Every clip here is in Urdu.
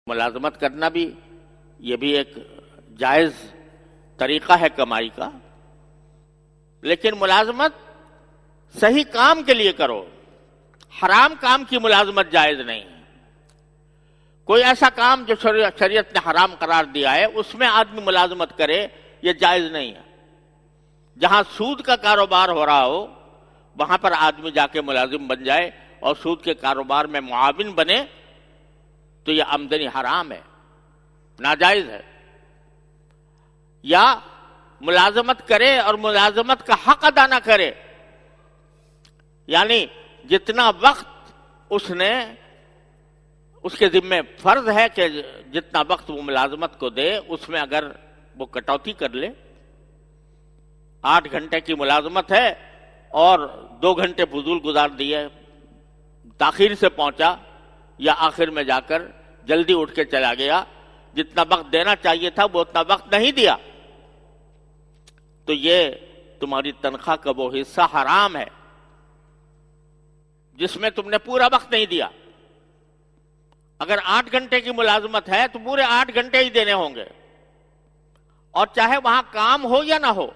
ملازمت کرنا بھی یہ بھی ایک جائز طریقہ ہے کمائی کا، لیکن ملازمت صحیح کام کے لیے کرو، حرام کام کی ملازمت جائز نہیں ہے۔ کوئی ایسا کام جو شریعت نے حرام قرار دیا ہے اس میں آدمی ملازمت کرے، یہ جائز نہیں ہے۔ جہاں سود کا کاروبار ہو رہا ہو وہاں پر آدمی جا کے ملازم بن جائے اور سود کے کاروبار میں معاون بنے تو یہ آمدنی حرام ہے، ناجائز ہے۔ یا ملازمت کرے اور ملازمت کا حق ادا نہ کرے، یعنی جتنا وقت اس کے ذمہ فرض ہے کہ جتنا وقت وہ ملازمت کو دے اس میں اگر وہ کٹوتی کر لے، 8 گھنٹے کی ملازمت ہے اور 2 گھنٹے فضول گزار دیے، تاخیر سے پہنچا یا آخر میں جا کر جلدی اٹھ کے چلا گیا، جتنا وقت دینا چاہیے تھا وہ اتنا وقت نہیں دیا، تو یہ تمہاری تنخواہ کا وہ حصہ حرام ہے جس میں تم نے پورا وقت نہیں دیا۔ اگر 8 گھنٹے کی ملازمت ہے تو پورے 8 گھنٹے ہی دینے ہوں گے، اور چاہے وہاں کام ہو یا نہ ہو،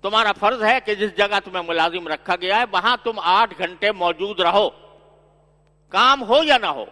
تمہارا فرض ہے کہ جس جگہ تمہیں ملازم رکھا گیا ہے وہاں تم 8 گھنٹے موجود رہو، کام ہو یا نہ ہو۔